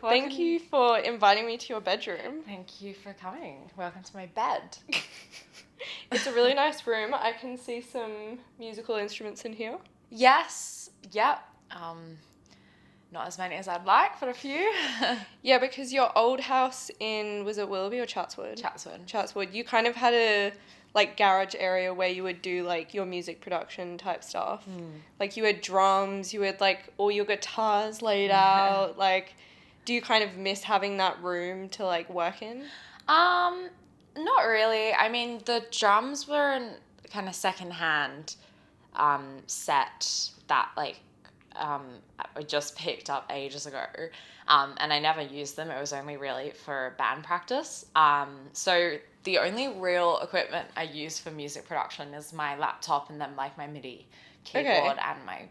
Thank you for inviting me to your bedroom. Thank you for coming. Welcome to my bed. It's a really nice room. I can see some musical instruments in here. Yes. Yep. Not as many as I'd like, but a few. Yeah, because your old house was it Willoughby or Chatswood? Chatswood. You kind of had a garage area where you would do your music production type stuff. You had drums, you had all your guitars laid out. Do you kind of miss having that room to work in? Not really. I mean, the drums were in kind of secondhand set that I just picked up ages ago, and I never used them. It was only really for band practice. So the only real equipment I use for music production is my laptop and then my MIDI keyboard and my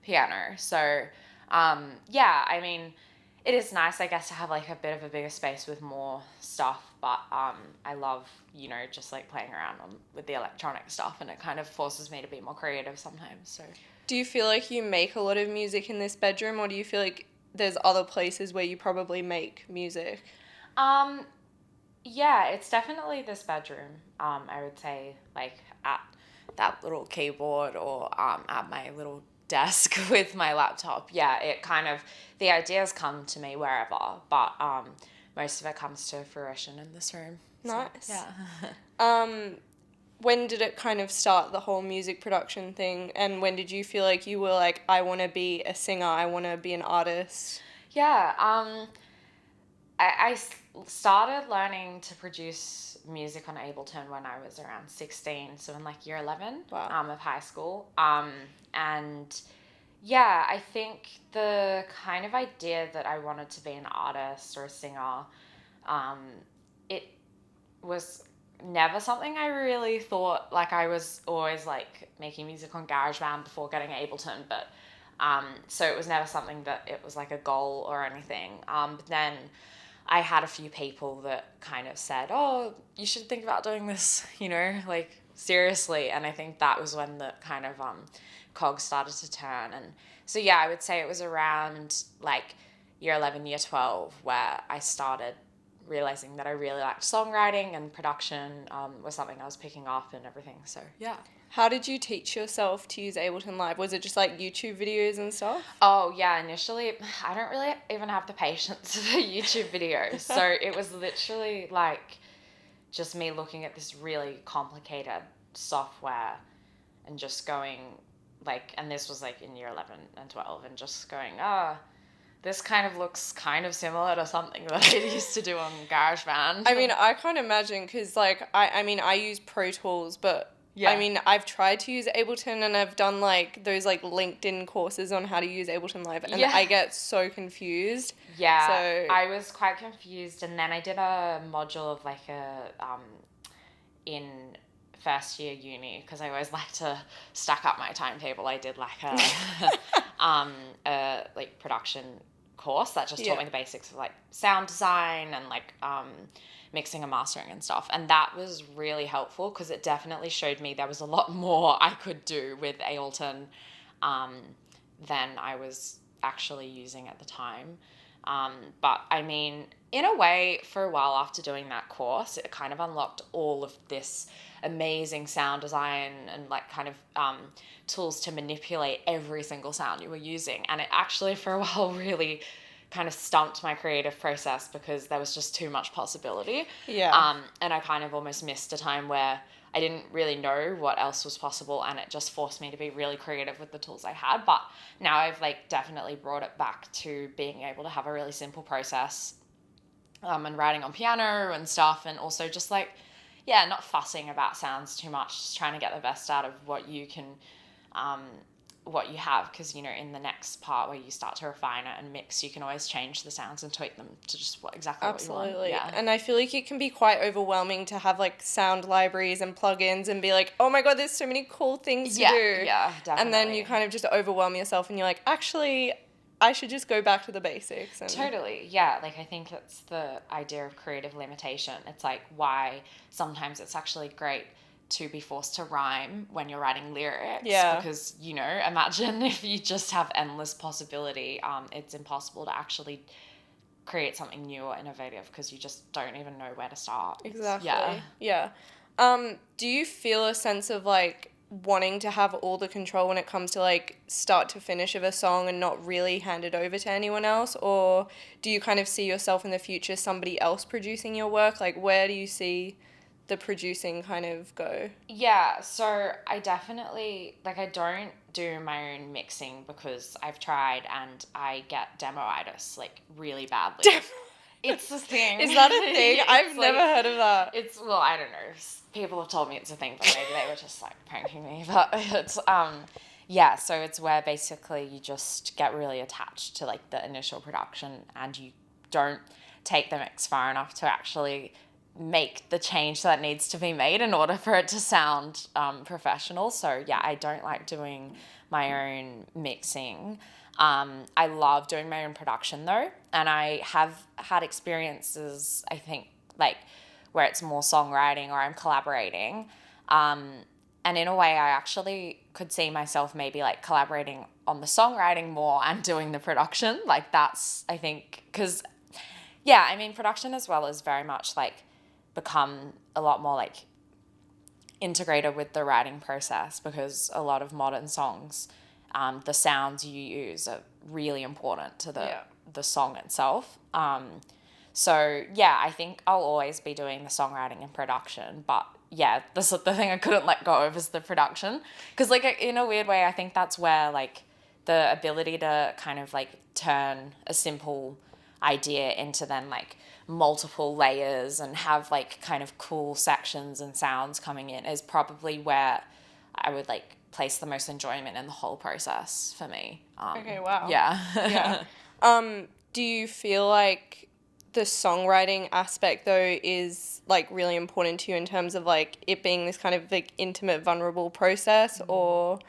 piano. So yeah, I mean, it is nice, I guess, to have a bit of a bigger space with more stuff, but I love, just playing around with the electronic stuff, and it kind of forces me to be more creative sometimes. So, do you feel like you make a lot of music in this bedroom, or do you feel like there's other places where you probably make music? Yeah, it's definitely this bedroom. I would say at that little keyboard or at my little desk with my laptop. Yeah, it kind of, the ideas come to me wherever, but most of it comes to fruition in this room. Nice. So, yeah. When did it kind of start, the whole music production thing, and when did you feel like you were I want to be a singer, I want to be an artist? Yeah, I started learning to produce music on Ableton when I was around 16, so in year 11 of high school. And yeah, I think the kind of idea that I wanted to be an artist or a singer, it was never something I really thought, I was always making music on GarageBand before getting Ableton, but so it was never something that it was a goal or anything. But then I had a few people that kind of said, oh, you should think about doing this, seriously. And I think that was when the kind of cogs started to turn. And so, yeah, I would say it was around year 11, year 12 where I started realizing that I really liked songwriting, and production was something I was picking up and everything. So, yeah. How did you teach yourself to use Ableton Live? Was it just YouTube videos and stuff? Oh, yeah, initially, I don't really even have the patience for YouTube videos. So it was literally just me looking at this really complicated software and just going and this was in year 11 and 12, and just going, this kind of looks kind of similar to something that I used to do on GarageBand. I mean, I can't imagine, because I use Pro Tools, but yeah. I mean, I've tried to use Ableton, and I've done those LinkedIn courses on how to use Ableton Live, and I get so confused. Yeah, so I was quite confused, and then I did a module of in first year uni, because I always like to stack up my timetable. I did a production course that just taught me the basics of sound design and mixing and mastering and stuff, and that was really helpful because it definitely showed me there was a lot more I could do with Ableton than I was actually using at the time. But I mean, in a way, for a while after doing that course, it kind of unlocked all of this amazing sound design and tools to manipulate every single sound you were using. And it actually, for a while, really kind of stumped my creative process because there was just too much possibility. Yeah. And I kind of almost missed a time where I didn't really know what else was possible, and it just forced me to be really creative with the tools I had. But now I've definitely brought it back to being able to have a really simple process, and writing on piano and stuff, and also just not fussing about sounds too much, just trying to get the best out of what you can, what you have, because in the next part where you start to refine it and mix, you can always change the sounds and tweak them to just exactly what you want. Absolutely. Yeah. And I feel it can be quite overwhelming to have sound libraries and plugins and be oh my god, there's so many cool things to do. Yeah, definitely. And then you kind of just overwhelm yourself, and you're actually, I should just go back to the basics. And totally, yeah. I think it's the idea of creative limitation. It's why sometimes it's actually great to be forced to rhyme when you're writing lyrics. Yeah. Because, imagine if you just have endless possibility, it's impossible to actually create something new or innovative because you just don't even know where to start. Exactly. Yeah. Do you feel a sense of like wanting to have all the control when it comes to like start to finish of a song and not really hand it over to anyone else? Or do you kind of see yourself in the future somebody else producing your work? Like where do you see the producing kind of go? Yeah, so I definitely, like, I don't do my own mixing because I've tried and I get demoitis, like, really badly. It's a thing. Is that a thing? I've never heard of that. It's, well, I don't know. People have told me it's a thing, but maybe they were just, like, pranking me. But it's, yeah, so it's where basically you just get really attached to, like, the initial production and you don't take the mix far enough to actually make the change that needs to be made in order for it to sound professional. So, yeah, I don't like doing my own mixing. I love doing my own production though, and I have had experiences, I think, like where it's more songwriting or I'm collaborating. And in a way, I actually could see myself maybe like collaborating on the songwriting more and doing the production. Like that's, I think, because, yeah, I mean, production as well is very much like become a lot more like integrated with the writing process because a lot of modern songs, the sounds you use are really important to the song itself. So, yeah, I think I'll always be doing the songwriting and production, but yeah, the thing I couldn't let go of is the production. Because, like, in a weird way, I think that's where, like, the ability to kind of, like, turn a simple idea into then, like, multiple layers and have, like, kind of cool sections and sounds coming in is probably where I would, like, place the most enjoyment in the whole process for me. Okay, wow. Yeah. Yeah. Do you feel like the songwriting aspect though is like really important to you in terms of like it being this kind of like intimate, vulnerable process, or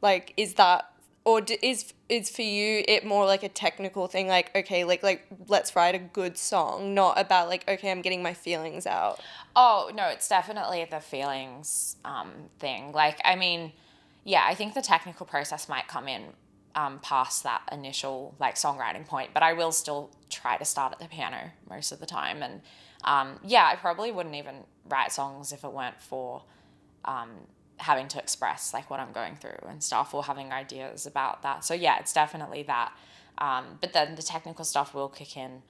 like is that, or is for you it more like a technical thing, like okay, like let's write a good song, not about like okay, I'm getting my feelings out? Oh no, it's definitely the feelings thing. Like, I mean, yeah, I think the technical process might come in past that initial like songwriting point, but I will still try to start at the piano most of the time. And yeah, I probably wouldn't even write songs if it weren't for having to express like what I'm going through and stuff, or having ideas about that. So yeah, it's definitely that. But then the technical stuff will kick in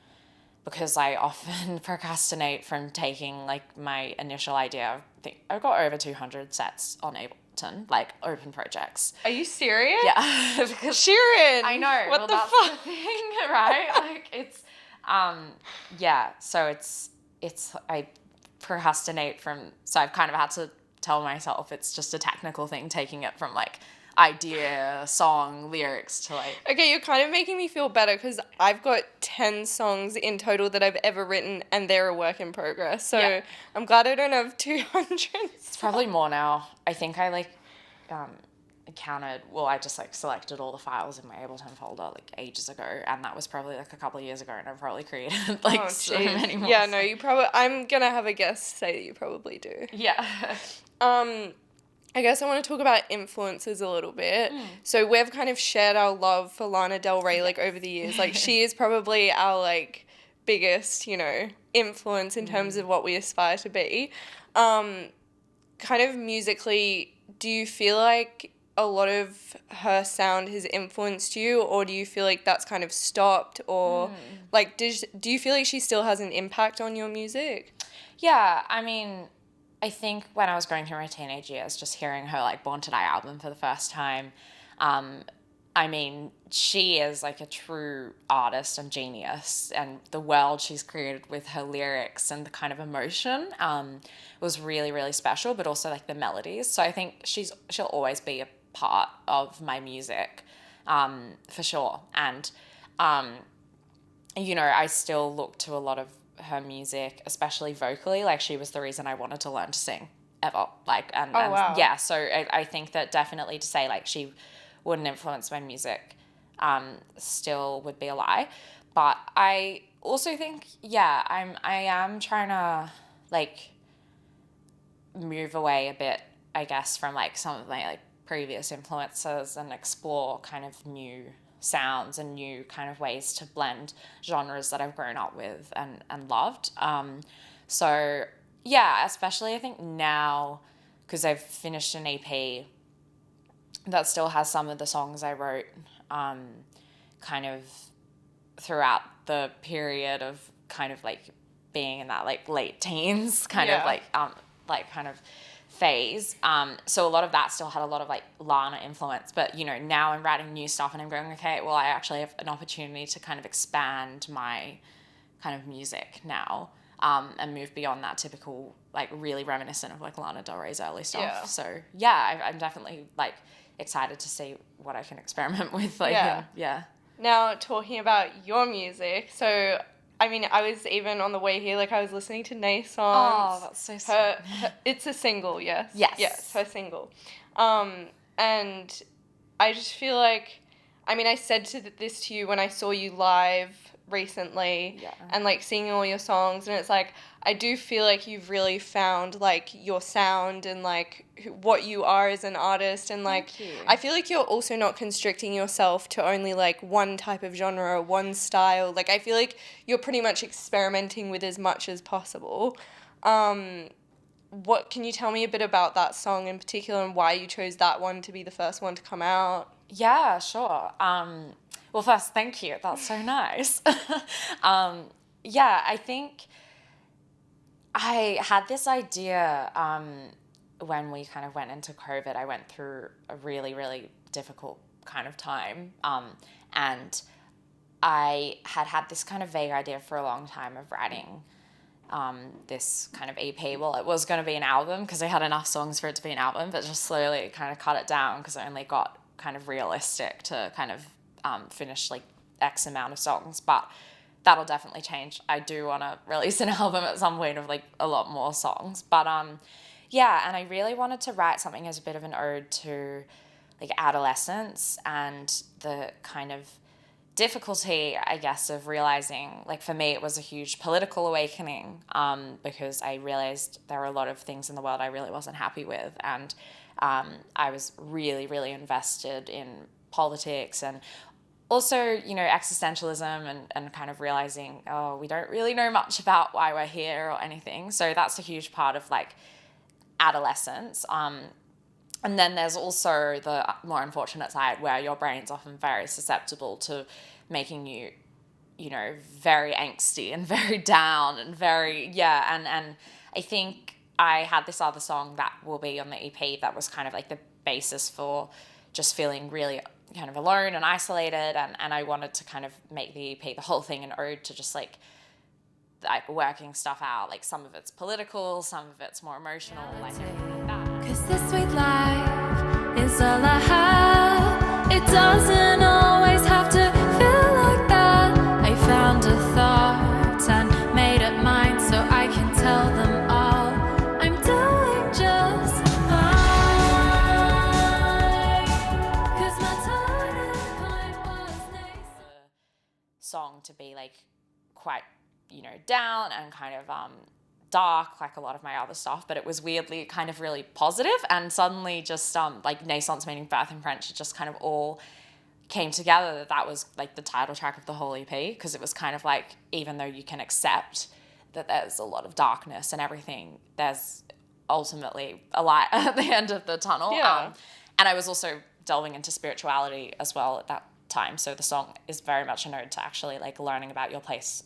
because I often procrastinate from taking like my initial idea. I think I've got over 200 sets on Ableton, like open projects. Are you serious? Yeah. Because Shirin! I know. What the that's fuck? The thing, right? Like it's, yeah. So it's I procrastinate from. So I've kind of had to tell myself it's just a technical thing, taking it from like idea, song, lyrics to like... Okay, you're kind of making me feel better because I've got 10 songs in total that I've ever written and they're a work in progress. So yeah. I'm glad I don't have 200. It's probably more now. I think I like counted, well, I just like selected all the files in my Ableton folder like ages ago, and that was probably like a couple of years ago, and I've probably created like so many more. Yeah, no, you probably... I'm gonna have a guess say that you probably do. Yeah. I guess I want to talk about influences a little bit. So we've kind of shared our love for Lana Del Rey like over the years. Like she is probably our like biggest, you know, influence in terms of what we aspire to be. Kind of musically, do you feel like a lot of her sound has influenced you, or do you feel like that's kind of stopped, or like do you feel like she still has an impact on your music? Yeah, I mean, I think when I was going through my teenage years, just hearing her like Born to Die album for the first time, I mean, she is like a true artist and genius, and the world she's created with her lyrics and the kind of emotion was really, really special, but also like the melodies. So I think she'll always be a part of my music, for sure. And, you know, I still look to a lot of her music, especially vocally. Like she was the reason I wanted to learn to sing ever. Like, and wow. Yeah, so I think that definitely to say like she wouldn't influence my music still would be a lie. But I also think, yeah, I am trying to like move away a bit, I guess, from like some of my like previous influences and explore kind of new sounds and new kind of ways to blend genres that I've grown up with and loved. So yeah, especially I think now, because I've finished an EP that still has some of the songs I wrote kind of throughout the period of kind of like being in that like late teens kind of like kind of phase. So a lot of that still had a lot of like Lana influence, but you know, now I'm writing new stuff and I'm going, okay, well, I actually have an opportunity to kind of expand my kind of music now, and move beyond that typical, like really reminiscent of like Lana Del Rey's early stuff. Yeah. So yeah, I'm definitely like excited to see what I can experiment with. Like, yeah. Now, talking about your music, so I mean, I was even on the way here, like, I was listening to Naissance. Oh, that's so sweet. It's a single, yes? Yes. Yes, her single. And I just feel like, I mean, I said this to you when I saw you live recently, and, like, singing all your songs, and it's like, I do feel like you've really found, like, your sound and, like, what you are as an artist, and, like, I feel like you're also not constricting yourself to only, like, one type of genre or one style. Like, I feel like you're pretty much experimenting with as much as possible. What can you tell me a bit about that song in particular and why you chose that one to be the first one to come out? Yeah, sure. Well, first, thank you. That's so nice. Yeah, I think I had this idea when we kind of went into COVID. I went through a really, really difficult kind of time. And I had this kind of vague idea for a long time of writing this kind of EP. Well, it was going to be an album because I had enough songs for it to be an album, but just slowly kind of cut it down because I only got kind of realistic to kind of finish like X amount of songs. But that'll definitely change. I do want to release an album at some point of like a lot more songs. But yeah, and I really wanted to write something as a bit of an ode to like adolescence and the kind of difficulty, I guess, of realizing, like for me, it was a huge political awakening because I realized there were a lot of things in the world I really wasn't happy with. And I was really, really invested in politics and also, you know, existentialism and kind of realizing, oh, we don't really know much about why we're here or anything. So that's a huge part of like adolescence. And then there's also the more unfortunate side where your brain's often very susceptible to making you, you know, very angsty and very down and very, and I think I had this other song that will be on the EP that was kind of like the basis for just feeling really kind of alone and isolated, and I wanted to kind of make the EP, the whole thing, an ode to just like working stuff out. Like some of it's political, some of it's more emotional, like that. 'Cause this sweet life is all I have. It doesn't always have to feel like that. I found a thought and made it mine so I can tell them all I'm doing just song to be like quite, you know, down and kind of dark like a lot of my other stuff, but it was weirdly kind of really positive, and suddenly just like Naissance, meaning birth in French, it just kind of all came together that was like the title track of the whole EP, because it was kind of like, even though you can accept that there's a lot of darkness and everything, there's ultimately a light at the end of the tunnel. And I was also delving into spirituality as well at that time, so the song is very much an ode to actually like learning about your place,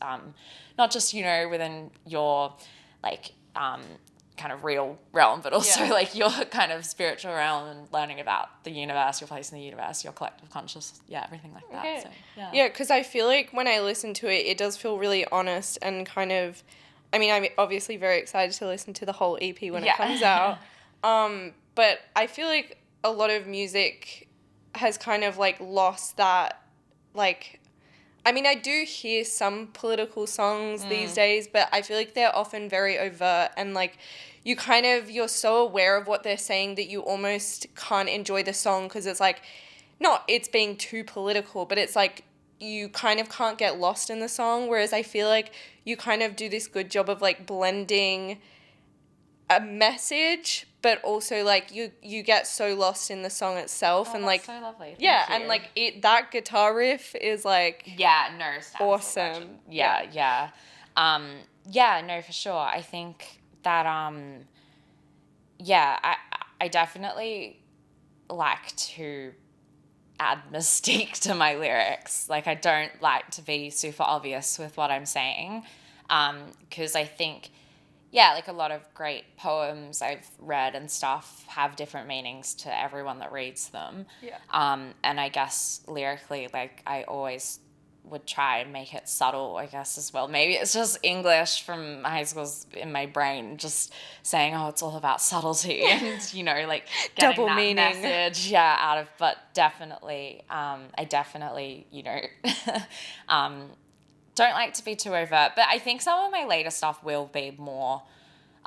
not just, you know, within your like kind of real realm, but also like your kind of spiritual realm, and learning about the universe, your place in the universe, your collective conscious, everything like that. Okay. So, because I feel like when I listen to it, it does feel really honest and kind of, I mean, I'm obviously very excited to listen to the whole EP when it comes out, but I feel like a lot of music has kind of like lost that, like, I mean, I do hear some political songs these days, but I feel like they're often very overt, and like you're so aware of what they're saying that you almost can't enjoy the song because it's like, not it's being too political, but it's like you kind of can't get lost in the song, whereas I feel like you kind of do this good job of like blending a message but also like you get so lost in the song itself, and like so lovely. Thank you. And like that guitar riff is like awesome. Yeah, no, for sure. I think that I definitely like to add mystique to my lyrics. Like, I don't like to be super obvious with what I'm saying, because I think, like a lot of great poems I've read and stuff have different meanings to everyone that reads them. And I guess lyrically, like, I always would try and make it subtle, I guess, as well. Maybe it's just English from high school's in my brain, just saying, oh, it's all about subtlety and, you know, like getting double that meaning message, out of, but definitely, I definitely, you know, don't like to be too overt, but I think some of my later stuff will be more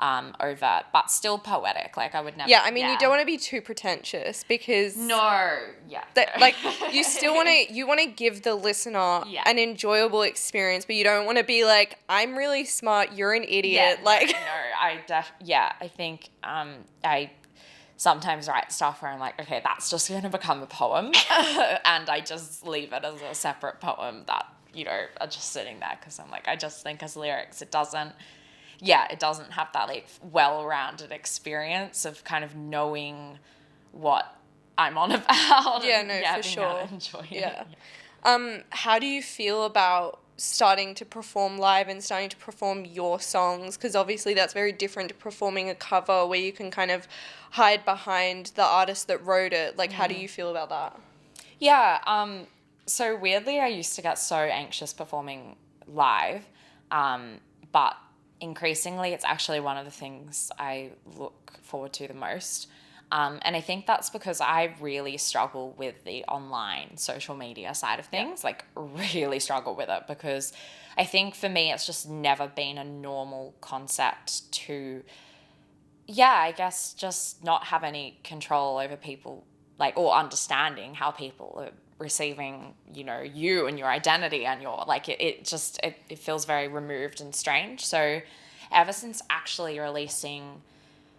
overt, but still poetic. Like, I would never. Yeah, I mean, you don't want to be too pretentious, because like you still want to give the listener an enjoyable experience, but you don't want to be like, I'm really smart, you're an idiot. I think I sometimes write stuff where I'm like, okay, that's just going to become a poem, and I just leave it as a separate poem that, you know, are just sitting there, because I'm like, I just think as lyrics it doesn't have that like well-rounded experience of kind of knowing what I'm on about. For sure. How do you feel about starting to perform live and starting to perform your songs? Because obviously that's very different to performing a cover where you can kind of hide behind the artist that wrote it. Like, how do you feel about that? So weirdly, I used to get so anxious performing live, but increasingly it's actually one of the things I look forward to the most. And I think that's because I really struggle with the online social media side of things, like really struggle with it, because I think for me it's just never been a normal concept to, I guess, just not have any control over people, like, or understanding how people are receiving, you know, you and your identity and your, like, it feels very removed and strange. So ever since actually releasing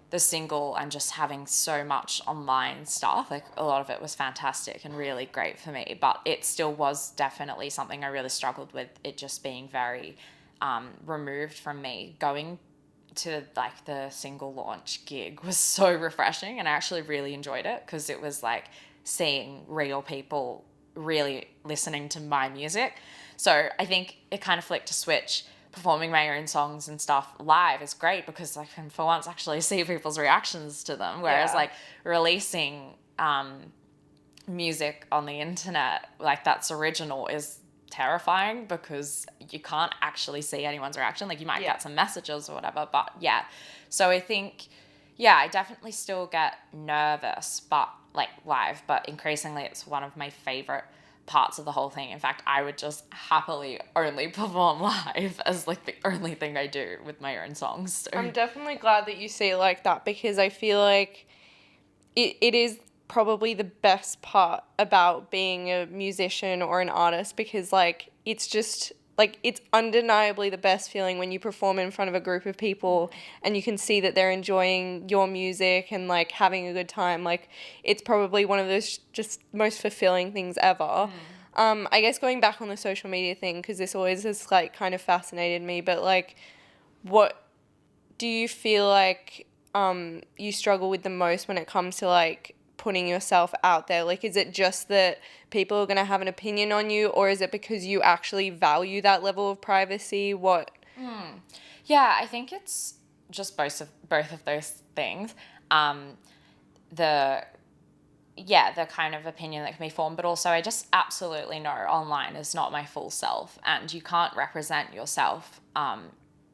the single and just having so much online stuff, like, a lot of it was fantastic and really great for me, but it still was definitely something I really struggled with, it just being very removed from me. Going to like the single launch gig was so refreshing, and I actually really enjoyed it, because it was like seeing real people really listening to my music. So I think it kind of flicked a switch. Performing my own songs and stuff live is great, because I can for once actually see people's reactions to them, whereas like releasing music on the internet, like, that's original, is terrifying, because you can't actually see anyone's reaction. Like, you might get some messages or whatever, but so I think I definitely still get nervous, but like live, but increasingly it's one of my favorite parts of the whole thing. In fact, I would just happily only perform live as like the only thing I do with my own songs. So. I'm definitely glad that you say it like that, because I feel like it is probably the best part about being a musician or an artist, because like it's just like, it's undeniably the best feeling when you perform in front of a group of people and you can see that they're enjoying your music and like having a good time. Like, it's probably one of those just most fulfilling things ever. I guess going back on the social media thing, because this always has like kind of fascinated me, but like, what do you feel like you struggle with the most when it comes to like putting yourself out there? Like, is it just that people are going to have an opinion on you, or is it because you actually value that level of privacy? What? I think it's just both of those things. The kind of opinion that can be formed, but also I just absolutely know online is not my full self, and you can't represent yourself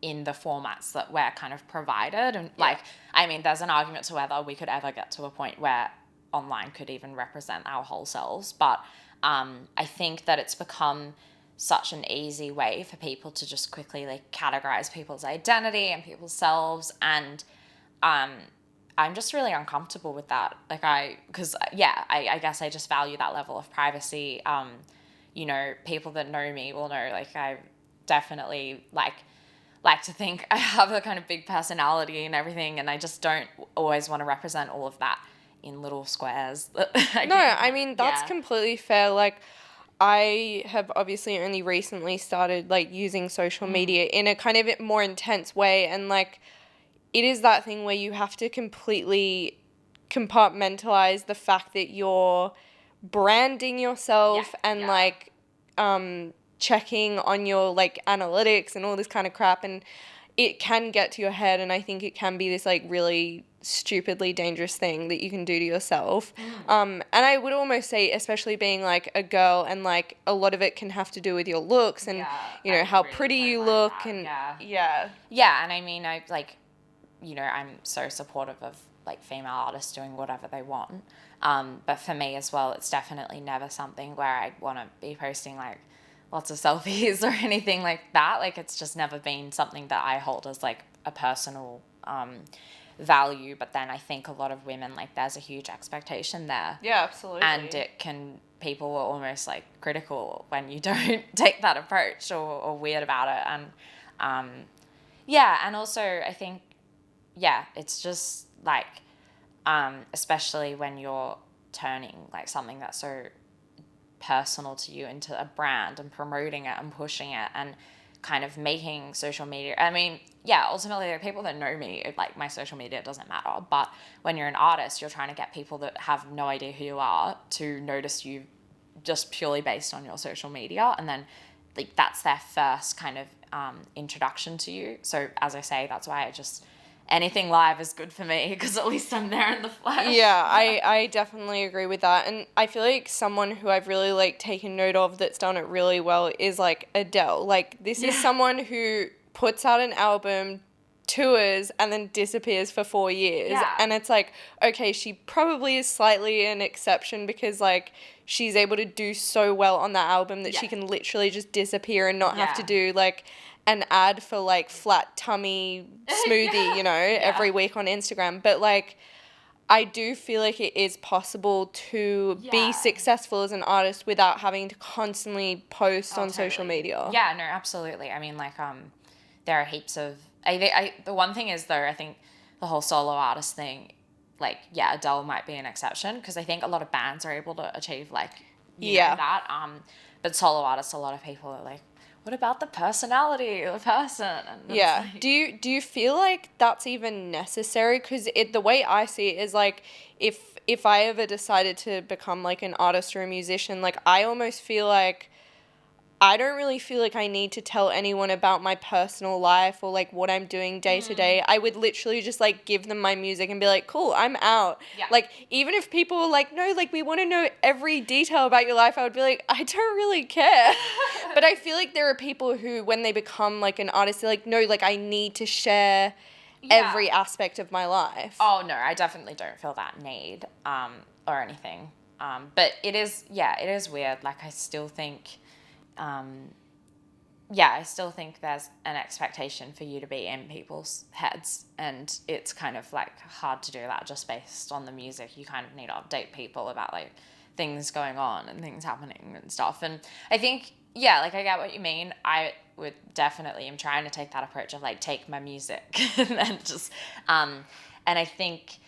in the formats that we're kind of provided. And like, I mean, there's an argument to whether we could ever get to a point where online could even represent our whole selves, but I think that it's become such an easy way for people to just quickly like categorize people's identity and people's selves, and I'm just really uncomfortable with that. Like, I guess I just value that level of privacy. You know, people that know me will know, like, I definitely like like to think I have a kind of big personality and everything, and I just don't always want to represent all of that in little squares. I mean, that's completely fair. Like, I have obviously only recently started, like, using social media in a kind of more intense way, and, like, it is that thing where you have to completely compartmentalize the fact that you're branding yourself and, like, checking on your, like, analytics and all this kind of crap, and it can get to your head, and I think it can be this, like, really stupidly dangerous thing that you can do to yourself. And I would almost say, especially being, like, a girl, and, like, a lot of it can have to do with your looks and, you know, how really pretty you look, and yeah, and I mean, I, like, you know, I'm so supportive of, like, female artists doing whatever they want, but for me as well, it's definitely never something where I'd want to be posting, like, lots of selfies or anything like that. Like, it's just never been something that I hold as, like, a personal value. But then I think a lot of women, like, there's a huge expectation there. Yeah, absolutely. And people are almost, like, critical when you don't take that approach, or weird about it. And and also I think, it's just, like, especially when you're turning, like, something that's so personal to you into a brand and promoting it and pushing it and kind of making social media, I mean, ultimately, the people that know me, like, my social media doesn't matter, but when you're an artist, you're trying to get people that have no idea who you are to notice you just purely based on your social media, and then, like, that's their first kind of introduction to you. So as I say, that's why anything live is good for me, because at least I'm there in the flesh. Yeah, I definitely agree with that. And I feel like someone who I've really, like, taken note of that's done it really well is, like, Adele. Like, this is someone who puts out an album, tours, and then disappears for 4 years. Yeah. And it's like, okay, she probably is slightly an exception because, like, she's able to do so well on that album that she can literally just disappear and not have to do, like, an ad for, like, flat tummy smoothie, you know, every week on Instagram. But, like, I do feel like it is possible to be successful as an artist without having to constantly post on social media. Yeah, no, absolutely. I mean, like, there are heaps of... the one thing is, though, I think the whole solo artist thing, like, Adele might be an exception, because I think a lot of bands are able to achieve, like, you know, that. But solo artists, a lot of people are like, what about the personality of the person? And like... Do you feel like that's even necessary? Because the way I see it is, like, if I ever decided to become, like, an artist or a musician, like, I almost feel like I don't really feel like I need to tell anyone about my personal life or, like, what I'm doing day to day. I would literally just, like, give them my music and be like, cool, I'm out. Yeah. Like, even if people were like, no, like, we want to know every detail about your life, I would be like, I don't really care. But I feel like there are people who, when they become, like, an artist, they're like, no, like, I need to share every aspect of my life. Oh, no, I definitely don't feel that need or anything. But it is weird. Like, I still think... I still think there's an expectation for you to be in people's heads, and it's kind of, like, hard to do that just based on the music. You kind of need to update people about, like, things going on and things happening and stuff. And I think, like, I get what you mean. I would definitely am trying to take that approach of, like, take my music and then just and I think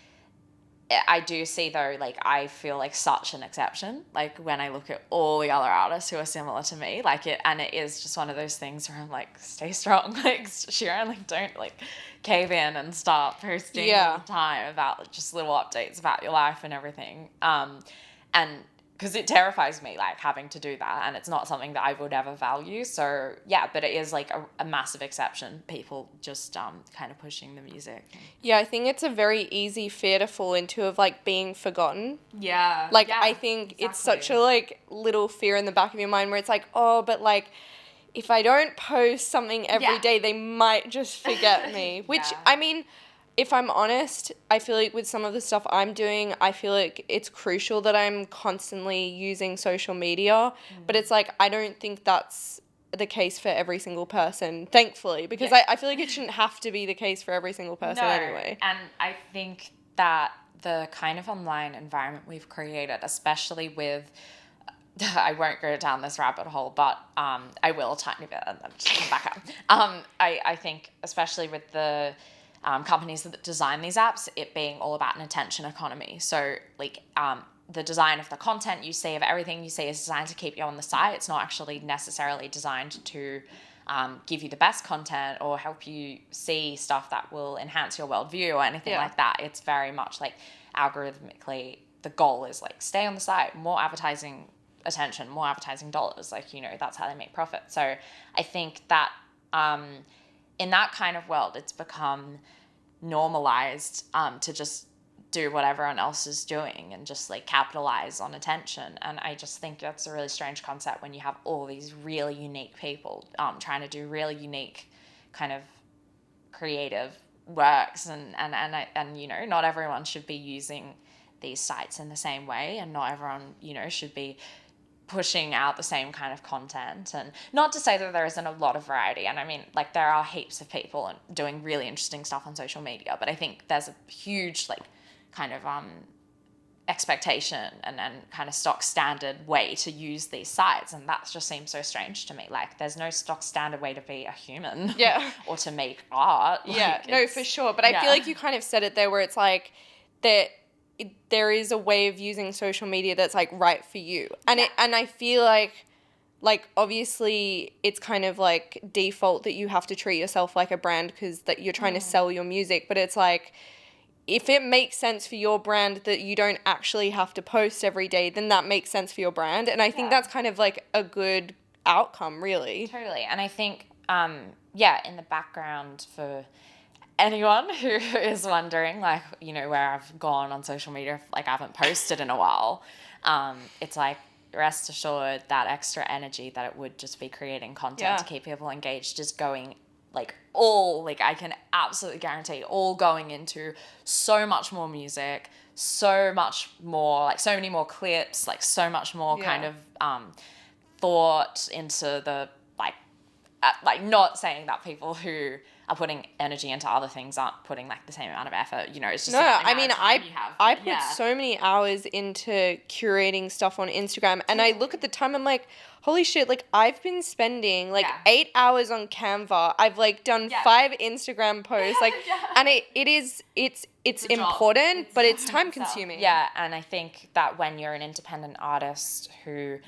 I do see, though, like, I feel like such an exception, like, when I look at all the other artists who are similar to me, like, and it is just one of those things where I'm like, stay strong, like, Shirin, like, don't, like, cave in and start posting all the time about, like, just little updates about your life and everything, and because it terrifies me, like, having to do that, and it's not something that I would ever value. So but it is, like, a massive exception, people just kind of pushing the music. I think it's a very easy fear to fall into of, like, being forgotten. I think it's such a, like, little fear in the back of your mind where it's like, oh, but, like, if I don't post something every day, they might just forget me. Which, I mean, if I'm honest, I feel like with some of the stuff I'm doing, I feel like it's crucial that I'm constantly using social media. But it's like, I don't think that's the case for every single person, thankfully, because I feel like it shouldn't have to be the case for every single person anyway. And I think that the kind of online environment we've created, especially with I won't go down this rabbit hole, but I will a tiny bit and then just come back up. I think especially with the companies that design these apps, it being all about an attention economy. So like the design of the content you see, of everything you see, is designed to keep you on the site. It's not actually necessarily designed to give you the best content or help you see stuff that will enhance your worldview or anything like that. It's very much like algorithmically, the goal is like stay on the site, more advertising attention, more advertising dollars. Like, you know, that's how they make profit. So I think that in that kind of world, it's become normalized to just do what everyone else is doing and just like capitalize on attention. And I just think that's a really strange concept when you have all these really unique people trying to do really unique kind of creative works and you know, not everyone should be using these sites in the same way, and not everyone, you know, should be pushing out the same kind of content. And not to say that there isn't a lot of variety, and I mean, like, there are heaps of people and doing really interesting stuff on social media, but I think there's a huge like kind of expectation and kind of stock standard way to use these sites, and that just seems so strange to me. Like, there's no stock standard way to be a human or to make art. No, for sure. But I feel like you kind of said it there, where it's like that there is a way of using social media that's like right for you, and and I feel like obviously it's kind of like default that you have to treat yourself like a brand because that you're trying to sell your music, but it's like, if it makes sense for your brand that you don't actually have to post every day, then that makes sense for your brand. And I think that's kind of like a good outcome, really. Totally. And I think, in the background, for anyone who is wondering, like, you know, where I've gone on social media, like I haven't posted in a while, it's like, rest assured that extra energy that it would just be creating content to keep people engaged is going like all, like I can absolutely guarantee all going into so much more music, so much more, like so many more clips, like so much more kind of thought into the like not saying that people who are putting energy into other things aren't putting like the same amount of effort, you know, it's just I mean, I put so many hours into curating stuff on Instagram, and I look at the time, I'm like, holy shit, like I've been spending like 8 hours on Canva. I've like done 5 Instagram posts, like, and it's important, but it's time consuming. Yeah, and I think that when you're an independent artist who,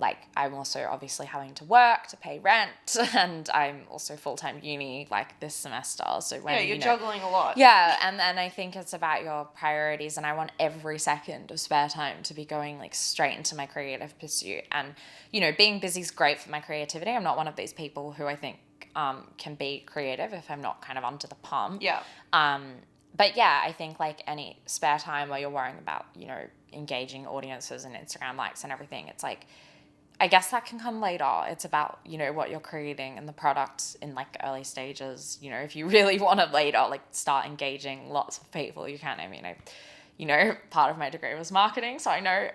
like, I'm also obviously having to work to pay rent, and I'm also full-time uni, like, this semester. So when you're juggling a lot. Yeah, and I think it's about your priorities, and I want every second of spare time to be going, like, straight into my creative pursuit. And, you know, being busy is great for my creativity. I'm not one of these people who I think can be creative if I'm not kind of under the pump. Yeah. But yeah, I think like any spare time where you're worrying about, you know, engaging audiences and Instagram likes and everything, it's like, I guess that can come later. It's about, you know, what you're creating and the product in like early stages. You know, if you really want to later like start engaging lots of people, you can. I mean, you know, part of my degree was marketing, so I know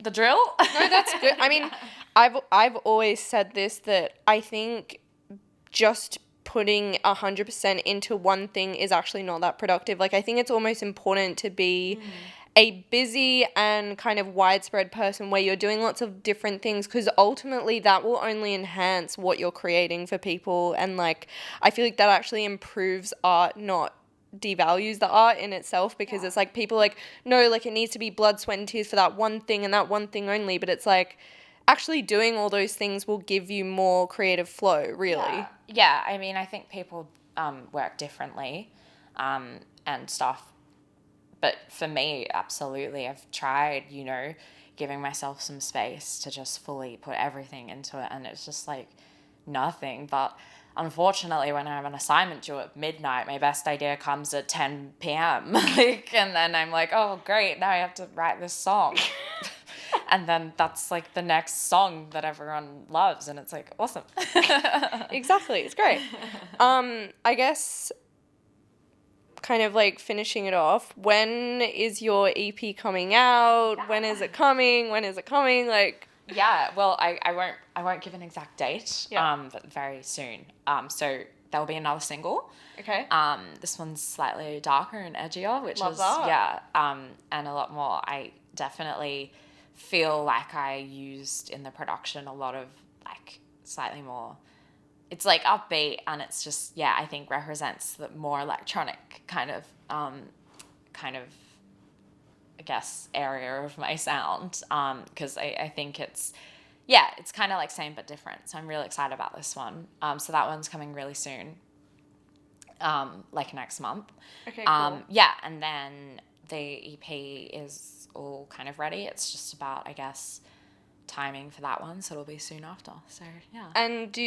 the drill. No, that's good. I mean, I've always said this, that I think just putting 100% into one thing is actually not that productive. Like, I think it's almost important to be a busy and kind of widespread person where you're doing lots of different things, because ultimately that will only enhance what you're creating for people. And like, I feel like that actually improves art, not devalues the art in itself, because it's like people like, no, like it needs to be blood, sweat and tears for that one thing and that one thing only. But it's like, actually doing all those things will give you more creative flow, really. Yeah, I mean, I think people work differently and stuff. But for me, absolutely, I've tried, you know, giving myself some space to just fully put everything into it. And it's just like nothing. But unfortunately, when I have an assignment due at midnight, my best idea comes at 10 p.m. like, and then I'm like, oh, great, now I have to write this song. And then that's like the next song that everyone loves. And it's like, awesome. Exactly. It's great. I guess kind of like finishing it off, when is your EP coming out? When is it coming? Like, yeah, well, I won't give an exact date, but very soon. So there'll be another single. Okay. This one's slightly darker and edgier, which Love that. and a lot more. I definitely feel like I used in the production a lot of like slightly more, it's like upbeat, and it's just, yeah, I think represents the more electronic kind of I guess area of my sound, because I think it's kind of like same but different, so I'm really excited about this one. So that one's coming really soon, like next month. Okay, cool. And then the EP is all kind of ready. It's just about, I guess, timing for that one, so it'll be soon after. So yeah. And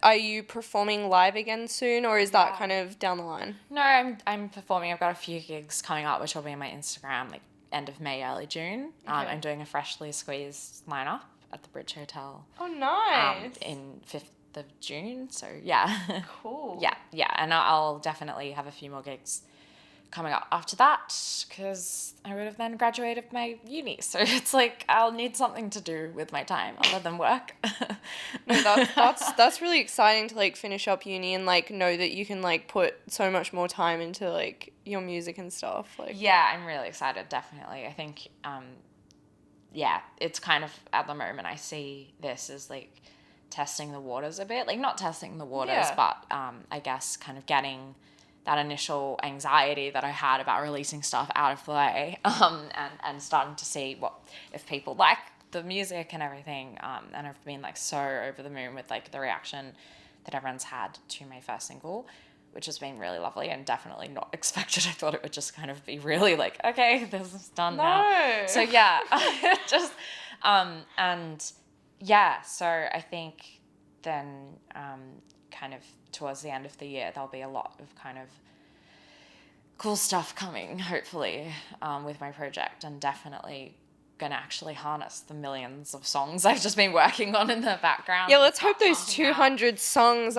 are you performing live again soon, or is that kind of down the line? No, I'm performing. I've got a few gigs coming up, which will be on my Instagram, like end of May, early June. Okay. I'm doing a freshly squeezed lineup at the Bridge Hotel. Oh, nice. In 5th of June. So yeah. Cool. Yeah, and I'll definitely have a few more gigs coming up after that, because I would have then graduated my uni, so it's like I'll need something to do with my time other than work. No, that's really exciting to like finish up uni and like know that you can like put so much more time into like your music and stuff. Like, yeah, I'm really excited, definitely. I think it's kind of, at the moment, I see this as like testing the waters a bit, like not testing the waters, but I guess kind of getting that initial anxiety that I had about releasing stuff out of the way, and starting to see if people like the music and everything, and I've been like so over the moon with like the reaction that everyone's had to my first single, which has been really lovely and definitely not expected. I thought it would just kind of be really like, okay, this is done now. So yeah, just and yeah, so I think then kind of towards the end of the year, there'll be a lot of kind of cool stuff coming, hopefully, with my project, and definitely going to actually harness the millions of songs I've just been working on in the background. Yeah, let's hope those 200 songs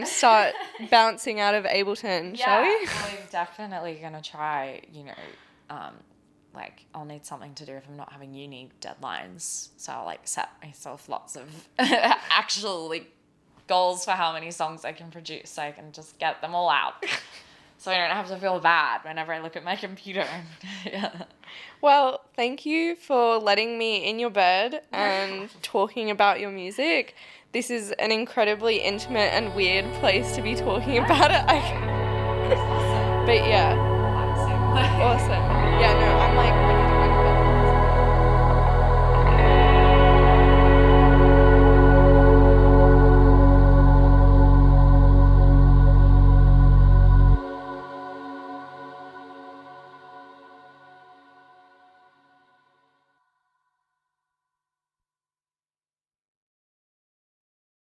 start bouncing out of Ableton, shall we? I'm definitely going to try, like I'll need something to do if I'm not having uni deadlines, so I'll like set myself lots of actual like goals for how many songs I can produce, so I can just get them all out, so I don't have to feel bad whenever I look at my computer. Yeah. Well, thank you for letting me in your bed and talking about your music. This is an incredibly intimate and weird place to be talking about it. But yeah, awesome. Yeah, no, I'm like